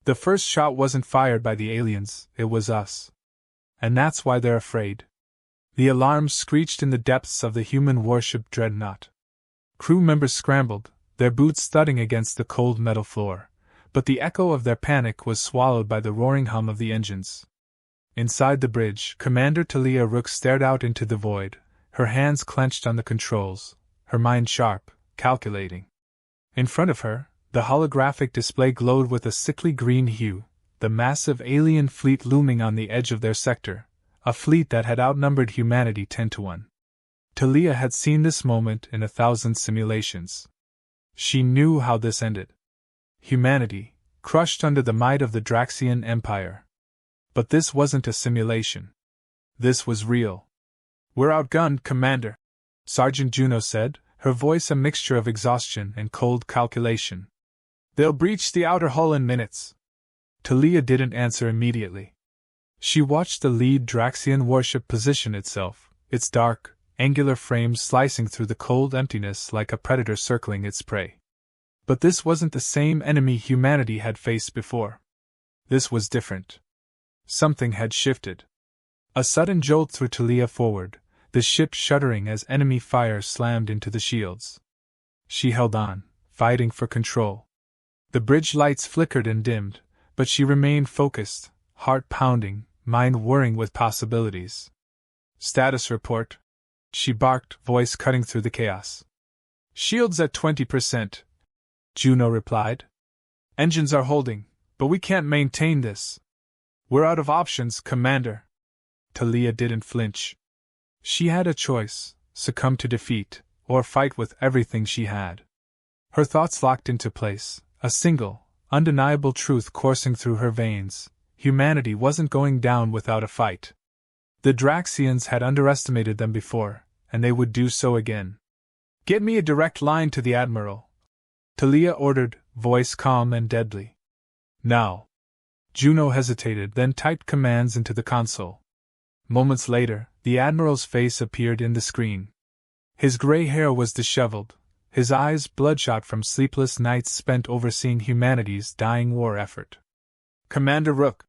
The first shot wasn't fired by the aliens, it was us. And that's why they're afraid. The alarms screeched in the depths of the human warship Dreadnought. Crew members scrambled, their boots thudding against the cold metal floor, but the echo of their panic was swallowed by the roaring hum of the engines. Inside the bridge, Commander Talia Rook stared out into the void, her hands clenched on the controls, her mind sharp, calculating. In front of her, the holographic display glowed with a sickly green hue, the massive alien fleet looming on the edge of their sector, a fleet that had outnumbered humanity 10-1. Talia had seen this moment in 1,000 simulations. She knew how this ended. Humanity, crushed under the might of the Draxian Empire. But this wasn't a simulation. This was real. "We're outgunned, Commander," Sergeant Juno said, her voice a mixture of exhaustion and cold calculation. "They'll breach the outer hull in minutes." Talia didn't answer immediately. She watched the lead Draxian warship position itself, its dark, angular frame slicing through the cold emptiness like a predator circling its prey. But this wasn't the same enemy humanity had faced before. This was different. Something had shifted. A sudden jolt threw Talia forward, the ship shuddering as enemy fire slammed into the shields. She held on, fighting for control. The bridge lights flickered and dimmed, but she remained focused, heart pounding, mind whirring with possibilities. "Status report," she barked, voice cutting through the chaos. "Shields at 20%, Juno replied. "Engines are holding, but we can't maintain this. We're out of options, Commander." Talia didn't flinch. She had a choice: succumb to defeat, or fight with everything she had. Her thoughts locked into place, a single, undeniable truth coursing through her veins: humanity wasn't going down without a fight. The Draxians had underestimated them before, and they would do so again. "Get me a direct line to the Admiral," Talia ordered, voice calm and deadly. "Now." Juno hesitated, then typed commands into the console. Moments later, the Admiral's face appeared in the screen. His gray hair was disheveled, his eyes bloodshot from sleepless nights spent overseeing humanity's dying war effort. "Commander Rook,"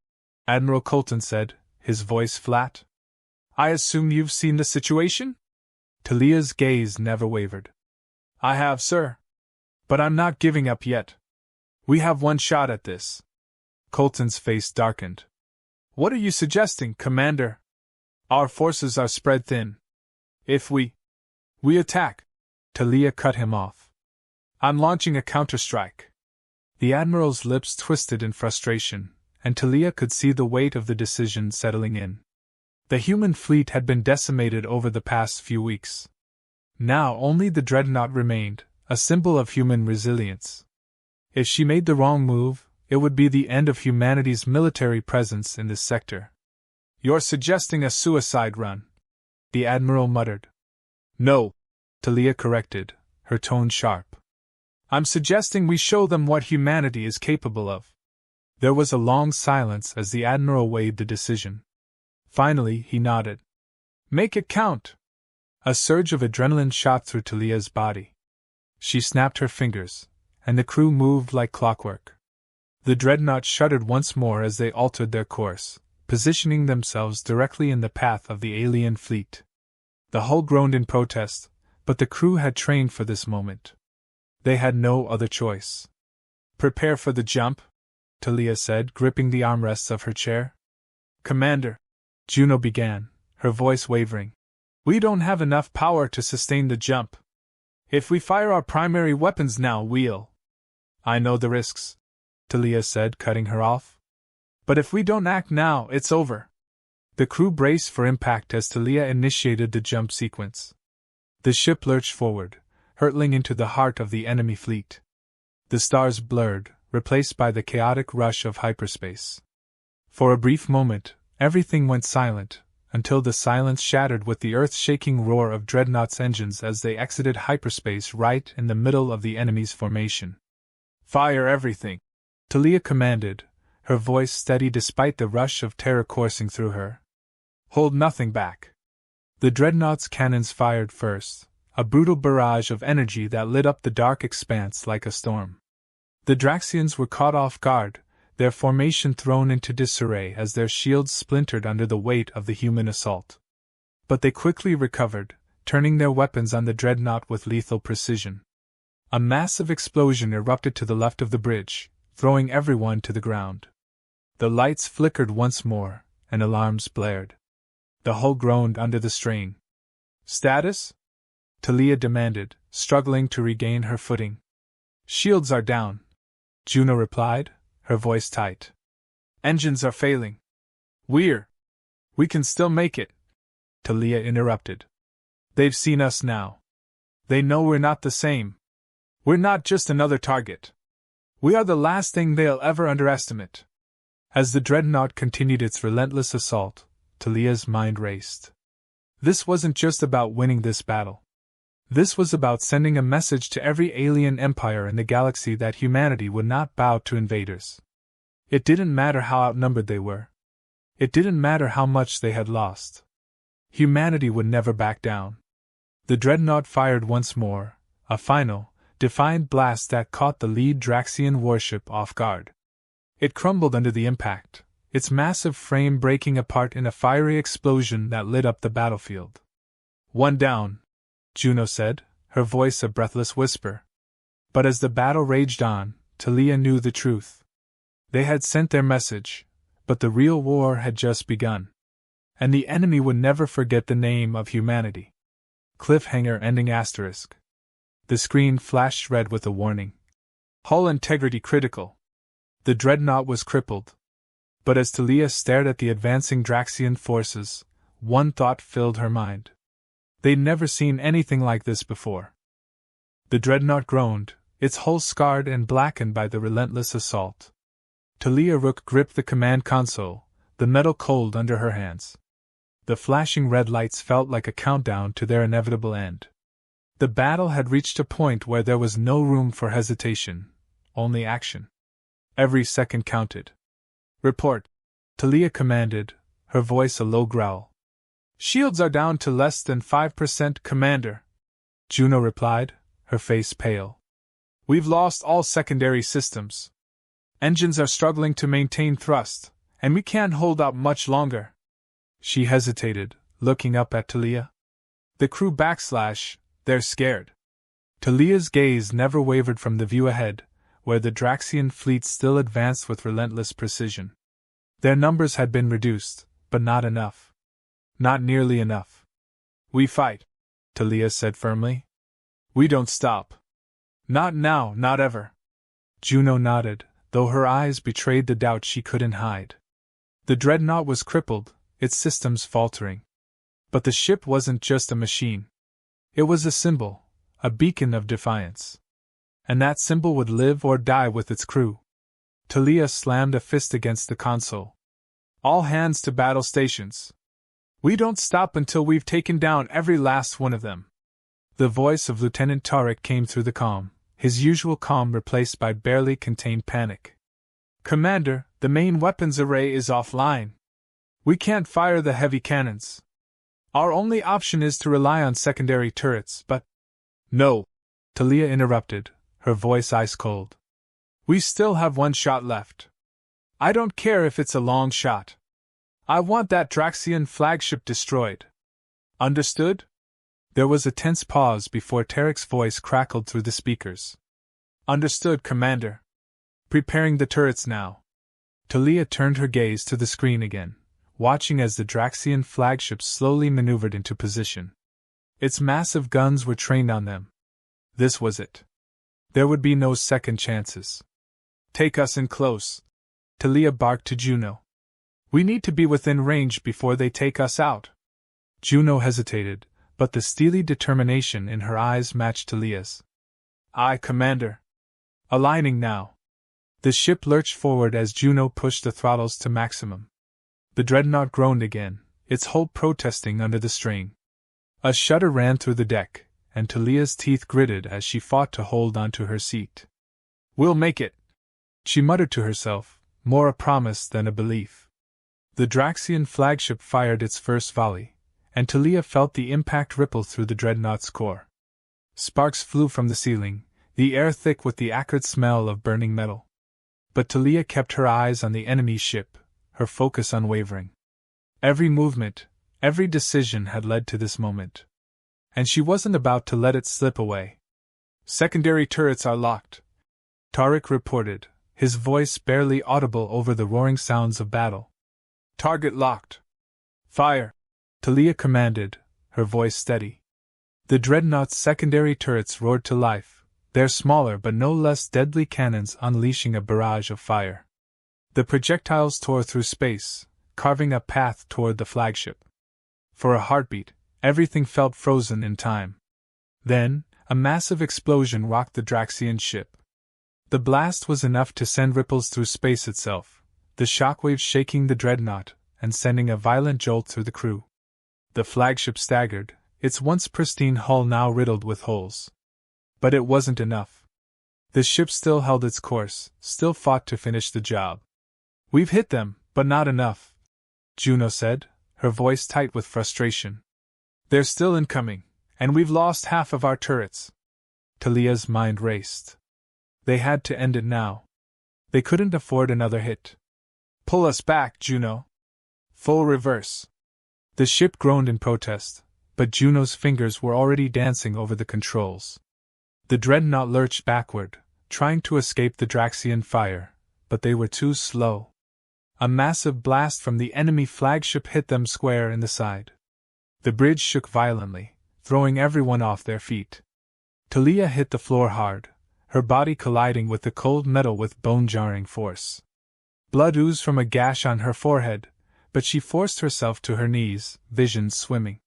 Admiral Colton said, his voice flat. "I assume you've seen the situation?" Talia's gaze never wavered. "I have, sir. But I'm not giving up yet. We have one shot at this." Colton's face darkened. "What are you suggesting, Commander?" "Our forces are spread thin. If we attack," Talia cut him off. "I'm launching a counterstrike." The Admiral's lips twisted in frustration, and Talia could see the weight of the decision settling in. The human fleet had been decimated over the past few weeks. Now only the Dreadnought remained, a symbol of human resilience. If she made the wrong move, it would be the end of humanity's military presence in this sector. "You're suggesting a suicide run," the Admiral muttered. "No," Talia corrected, her tone sharp. "I'm suggesting we show them what humanity is capable of." There was a long silence as the Admiral weighed the decision. Finally, he nodded. "Make it count." A surge of adrenaline shot through Talia's body. She snapped her fingers, and the crew moved like clockwork. The Dreadnought shuddered once more as they altered their course, positioning themselves directly in the path of the alien fleet. The hull groaned in protest, but the crew had trained for this moment. They had no other choice. "Prepare for the jump," Talia said, gripping the armrests of her chair. "Commander," Juno began, her voice wavering, "we don't have enough power to sustain the jump. If we fire our primary weapons now, we'll—" "I know the risks," Talia said, cutting her off. "But if we don't act now, it's over." The crew braced for impact as Talia initiated the jump sequence. The ship lurched forward, hurtling into the heart of the enemy fleet. The stars blurred, replaced by the chaotic rush of hyperspace. For a brief moment, everything went silent, until the silence shattered with the earth-shaking roar of Dreadnought's engines as they exited hyperspace right in the middle of the enemy's formation. "Fire everything," Talia commanded, her voice steady despite the rush of terror coursing through her. "Hold nothing back." The Dreadnought's cannons fired first, a brutal barrage of energy that lit up the dark expanse like a storm. The Draxians were caught off guard, their formation thrown into disarray as their shields splintered under the weight of the human assault. But they quickly recovered, turning their weapons on the dreadnought with lethal precision. A massive explosion erupted to the left of the bridge, throwing everyone to the ground. The lights flickered once more, and alarms blared. The hull groaned under the strain. "Status?" Talia demanded, struggling to regain her footing. "Shields are down," Juno replied, her voice tight. "Engines are failing." We can still make it," Talia interrupted. "They've seen us now. They know we're not the same. We're not just another target. We are the last thing they'll ever underestimate." As the dreadnought continued its relentless assault, Talia's mind raced. This wasn't just about winning this battle. This was about sending a message to every alien empire in the galaxy that humanity would not bow to invaders. It didn't matter how outnumbered they were. It didn't matter how much they had lost. Humanity would never back down. The dreadnought fired once more, a final, defiant blast that caught the lead Draxian warship off guard. It crumbled under the impact, its massive frame breaking apart in a fiery explosion that lit up the battlefield. "One down," Juno said, her voice a breathless whisper. But as the battle raged on, Talia knew the truth. They had sent their message, but the real war had just begun. And the enemy would never forget the name of humanity. Cliffhanger ending asterisk. The screen flashed red with a warning. Hull integrity critical. The dreadnought was crippled. But as Talia stared at the advancing Draxian forces, one thought filled her mind. They'd never seen anything like this before. The dreadnought groaned, its hull scarred and blackened by the relentless assault. Talia Rook gripped the command console, the metal cold under her hands. The flashing red lights felt like a countdown to their inevitable end. The battle had reached a point where there was no room for hesitation, only action. Every second counted. "Report," Talia commanded, her voice a low growl. "Shields are down to less than 5%, Commander," Juno replied, her face pale. "We've lost all secondary systems. Engines are struggling to maintain thrust, and we can't hold out much longer." She hesitated, looking up at Talia. "The crew backslash, they're scared." Talia's gaze never wavered from the view ahead, where the Draxian fleet still advanced with relentless precision. Their numbers had been reduced, but not enough. Not nearly enough. "We fight," Talia said firmly. "We don't stop. Not now, not ever." Juno nodded, though her eyes betrayed the doubt she couldn't hide. The dreadnought was crippled, its systems faltering. But the ship wasn't just a machine. It was a symbol, a beacon of defiance. And that symbol would live or die with its crew. Talia slammed a fist against the console. "All hands to battle stations. We don't stop until we've taken down every last one of them." The voice of Lieutenant Tarek came through the calm, his usual calm replaced by barely contained panic. "Commander, the main weapons array is offline. We can't fire the heavy cannons. Our only option is to rely on secondary turrets, but—" "No," Talia interrupted, her voice ice cold. "We still have one shot left. I don't care if it's a long shot. I want that Draxian flagship destroyed. Understood?" There was a tense pause before Tarek's voice crackled through the speakers. "Understood, Commander. Preparing the turrets now." Talia turned her gaze to the screen again, watching as the Draxian flagship slowly maneuvered into position. Its massive guns were trained on them. This was it. There would be no second chances. "Take us in close," Talia barked to Juno. "We need to be within range before they take us out." Juno hesitated, but the steely determination in her eyes matched Talia's. "Aye, Commander." Aligning now. The ship lurched forward as Juno pushed the throttles to maximum. The dreadnought groaned again, its hull protesting under the strain. A shudder ran through the deck, and Talia's teeth gritted as she fought to hold onto her seat. "We'll make it," she muttered to herself, more a promise than a belief. The Draxian flagship fired its first volley, and Talia felt the impact ripple through the dreadnought's core. Sparks flew from the ceiling, the air thick with the acrid smell of burning metal. But Talia kept her eyes on the enemy ship, her focus unwavering. Every movement, every decision had led to this moment. And she wasn't about to let it slip away. "Secondary turrets are locked," Tariq reported, his voice barely audible over the roaring sounds of battle. "Target locked. Fire," Talia commanded, her voice steady. The dreadnought's secondary turrets roared to life, their smaller but no less deadly cannons unleashing a barrage of fire. The projectiles tore through space, carving a path toward the flagship. For a heartbeat, everything felt frozen in time. Then, a massive explosion rocked the Draxian ship. The blast was enough to send ripples through space itself, the shockwaves shaking the dreadnought and sending a violent jolt through the crew. The flagship staggered, its once pristine hull now riddled with holes. But it wasn't enough. The ship still held its course, still fought to finish the job. "We've hit them, but not enough," Juno said, her voice tight with frustration. "They're still incoming, and we've lost half of our turrets." Talia's mind raced. They had to end it now. They couldn't afford another hit. "Pull us back, Juno." "Full reverse." The ship groaned in protest, but Juno's fingers were already dancing over the controls. The dreadnought lurched backward, trying to escape the Draxian fire, but they were too slow. A massive blast from the enemy flagship hit them square in the side. The bridge shook violently, throwing everyone off their feet. Talia hit the floor hard, her body colliding with the cold metal with bone-jarring force. Blood oozed from a gash on her forehead, but she forced herself to her knees, visions swimming.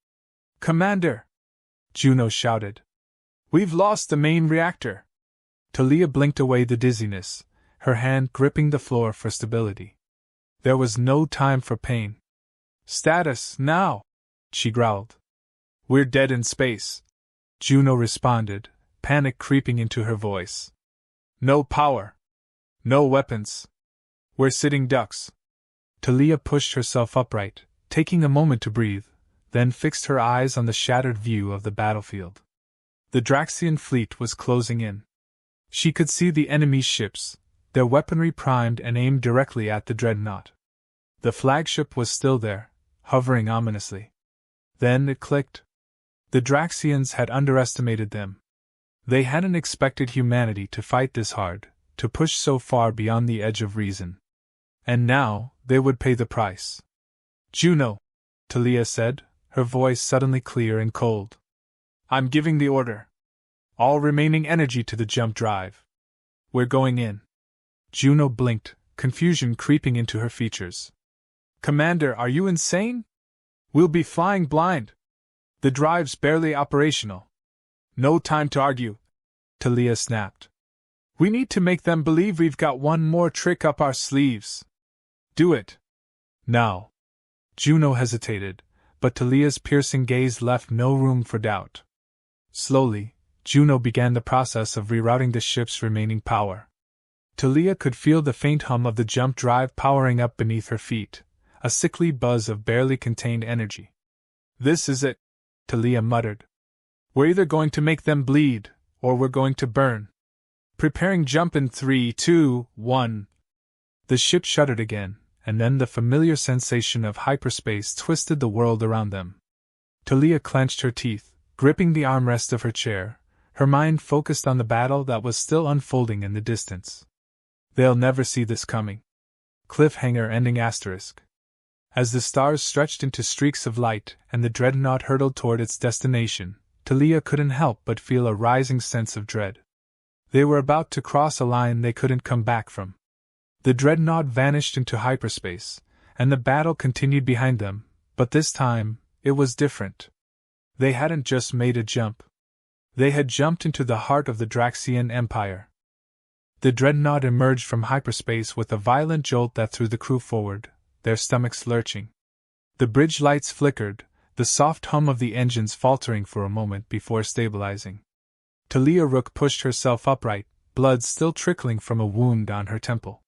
"Commander!" Juno shouted. "We've lost the main reactor." Talia blinked away the dizziness, her hand gripping the floor for stability. There was no time for pain. "Status, now!" she growled. "We're dead in space," Juno responded, panic creeping into her voice. "No power. No weapons. We're sitting ducks." Talia pushed herself upright, taking a moment to breathe, then fixed her eyes on the shattered view of the battlefield. The Draxian fleet was closing in. She could see the enemy's ships, their weaponry primed and aimed directly at the dreadnought. The flagship was still there, hovering ominously. Then it clicked. The Draxians had underestimated them. They hadn't expected humanity to fight this hard, to push so far beyond the edge of reason. And now, they would pay the price. "Juno," Talia said, her voice suddenly clear and cold. "I'm giving the order. All remaining energy to the jump drive. We're going in." Juno blinked, confusion creeping into her features. "Commander, are you insane? We'll be flying blind. The drive's barely operational." "No time to argue," Talia snapped. "We need to make them believe we've got one more trick up our sleeves. Do it. Now." Juno hesitated, but Talia's piercing gaze left no room for doubt. Slowly, Juno began the process of rerouting the ship's remaining power. Talia could feel the faint hum of the jump drive powering up beneath her feet, a sickly buzz of barely contained energy. "This is it," Talia muttered. "We're either going to make them bleed, or we're going to burn. Preparing jump in 3, 2, 1. The ship shuddered again, and then the familiar sensation of hyperspace twisted the world around them. Talia clenched her teeth, gripping the armrest of her chair, her mind focused on the battle that was still unfolding in the distance. They'll never see this coming. Cliffhanger ending asterisk. As the stars stretched into streaks of light and the dreadnought hurtled toward its destination, Talia couldn't help but feel a rising sense of dread. They were about to cross a line they couldn't come back from. The dreadnought vanished into hyperspace, and the battle continued behind them, but this time, it was different. They hadn't just made a jump. They had jumped into the heart of the Draxian Empire. The dreadnought emerged from hyperspace with a violent jolt that threw the crew forward, their stomachs lurching. The bridge lights flickered, the soft hum of the engines faltering for a moment before stabilizing. Talia Rook pushed herself upright, blood still trickling from a wound on her temple.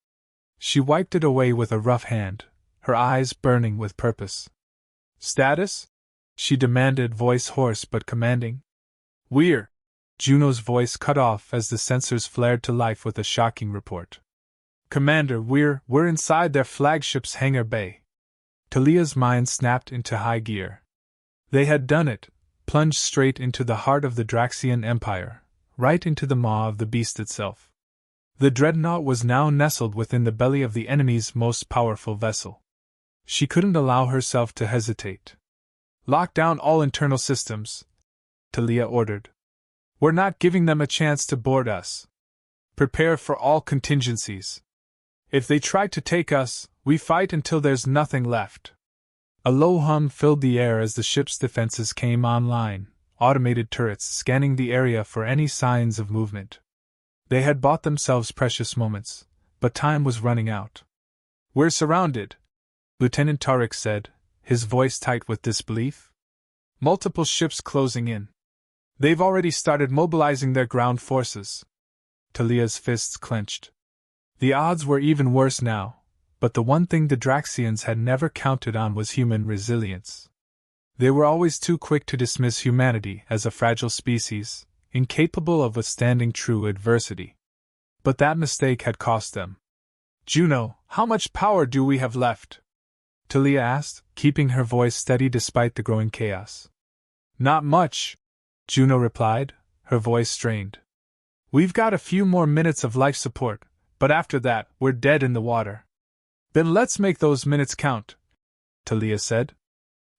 She wiped it away with a rough hand, her eyes burning with purpose. "Status?" she demanded, voice hoarse but commanding. "We're..." Juno's voice cut off as the sensors flared to life with a shocking report. Commander, we're inside their flagship's hangar bay. Talia's mind snapped into high gear. They had done it, plunged straight into the heart of the Draxian Empire, right into the maw of the beast itself. The dreadnought was now nestled within the belly of the enemy's most powerful vessel. She couldn't allow herself to hesitate. Lock down all internal systems, Talia ordered. We're not giving them a chance to board us. Prepare for all contingencies. If they try to take us, we fight until there's nothing left. A low hum filled the air as the ship's defenses came online, automated turrets scanning the area for any signs of movement. They had bought themselves precious moments, but time was running out. We're surrounded, Lieutenant Tariq said, his voice tight with disbelief. Multiple ships closing in. They've already started mobilizing their ground forces. Talia's fists clenched. The odds were even worse now, but the one thing the Draxians had never counted on was human resilience. They were always too quick to dismiss humanity as a fragile species, incapable of withstanding true adversity. But that mistake had cost them. Juno, how much power do we have left? Talia asked, keeping her voice steady despite the growing chaos. Not much, Juno replied, her voice strained. We've got a few more minutes of life support, but after that, we're dead in the water. Then let's make those minutes count, Talia said.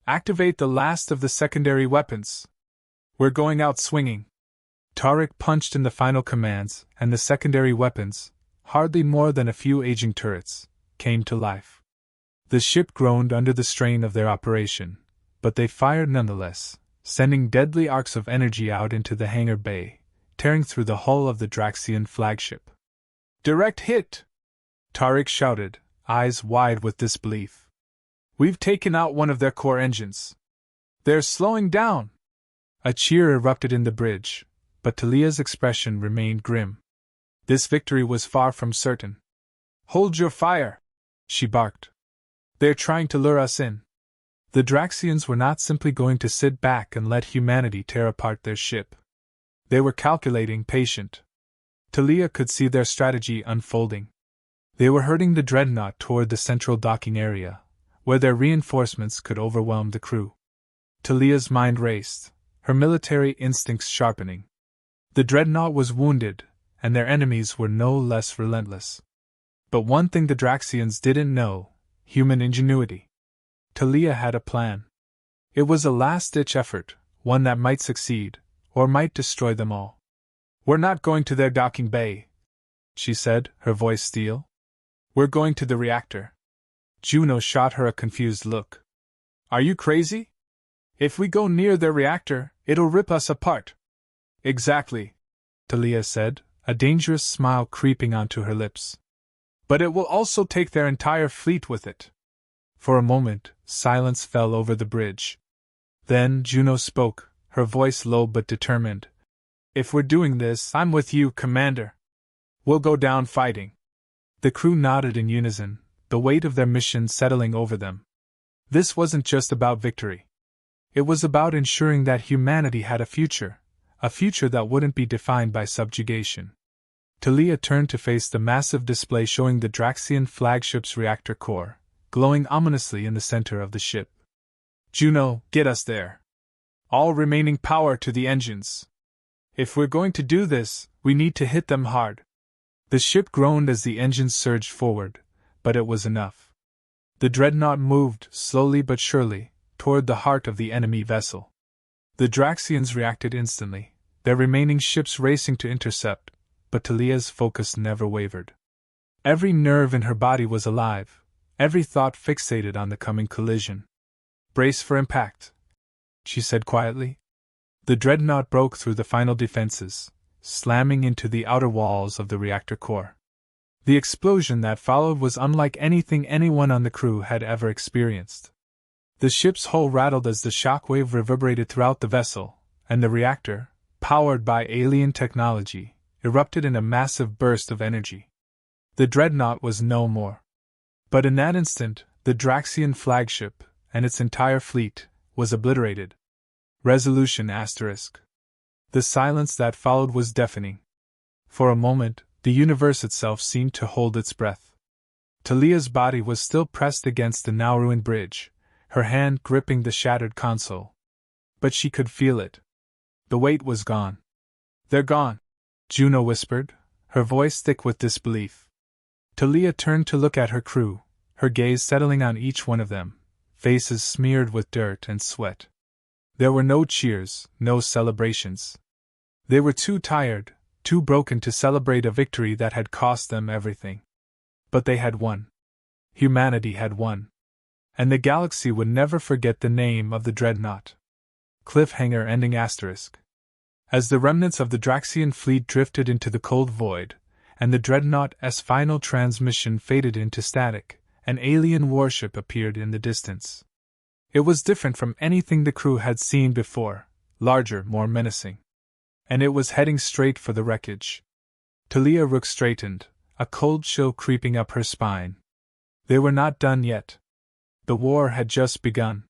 Activate the last of the secondary weapons. We're going out swinging. Tariq punched in the final commands, and the secondary weapons, hardly more than a few aging turrets, came to life. The ship groaned under the strain of their operation, but they fired nonetheless, sending deadly arcs of energy out into the hangar bay, tearing through the hull of the Draxian flagship. Direct hit! Tariq shouted, eyes wide with disbelief. We've taken out one of their core engines. They're slowing down! A cheer erupted in the bridge, but Talia's expression remained grim. This victory was far from certain. Hold your fire! She barked. They're trying to lure us in. The Draxians were not simply going to sit back and let humanity tear apart their ship. They were calculating, patient. Talia could see their strategy unfolding. They were herding the dreadnought toward the central docking area, where their reinforcements could overwhelm the crew. Talia's mind raced, her military instincts sharpening. The dreadnought was wounded, and their enemies were no less relentless. But one thing the Draxians didn't know: human ingenuity. Talia had a plan. It was a last-ditch effort, one that might succeed, or might destroy them all. We're not going to their docking bay, she said, her voice steel. We're going to the reactor. Juno shot her a confused look. Are you crazy? If we go near their reactor, it'll rip us apart. Exactly, Talia said, a dangerous smile creeping onto her lips. But it will also take their entire fleet with it. For a moment, silence fell over the bridge. Then Juno spoke, her voice low but determined. If we're doing this, I'm with you, Commander. We'll go down fighting. The crew nodded in unison, the weight of their mission settling over them. This wasn't just about victory. It was about ensuring that humanity had a future that wouldn't be defined by subjugation. Talia turned to face the massive display showing the Draxian flagship's reactor core, glowing ominously in the center of the ship. Juno, get us there. All remaining power to the engines. If we're going to do this, we need to hit them hard. The ship groaned as the engines surged forward, but it was enough. The dreadnought moved, slowly but surely, toward the heart of the enemy vessel. The Draxians reacted instantly, their remaining ships racing to intercept, but Talia's focus never wavered. Every nerve in her body was alive, every thought fixated on the coming collision. Brace for impact, she said quietly. The dreadnought broke through the final defenses, slamming into the outer walls of the reactor core. The explosion that followed was unlike anything anyone on the crew had ever experienced. The ship's hull rattled as the shockwave reverberated throughout the vessel, and the reactor, powered by alien technology, erupted in a massive burst of energy. The dreadnought was no more. But in that instant, the Draxian flagship, and its entire fleet, was obliterated. Resolution ***. The silence that followed was deafening. For a moment, The universe itself seemed to hold its breath. Talia's body was still pressed against the now ruined bridge, her hand gripping the shattered console. But she could feel it. The weight was gone. "They're gone," Juno whispered, her voice thick with disbelief. Talia turned to look at her crew, her gaze settling on each one of them, faces smeared with dirt and sweat. There were no cheers, no celebrations. They were too tired, too broken to celebrate a victory that had cost them everything. But they had won. Humanity had won. And the galaxy would never forget the name of the dreadnought. Cliffhanger ending asterisk. As the remnants of the Draxian fleet drifted into the cold void, and the dreadnought's final transmission faded into static, an alien warship appeared in the distance. It was different from anything the crew had seen before, larger, more menacing. And it was heading straight for the wreckage. Talia Rook straightened, a cold chill creeping up her spine. They were not done yet. The war had just begun.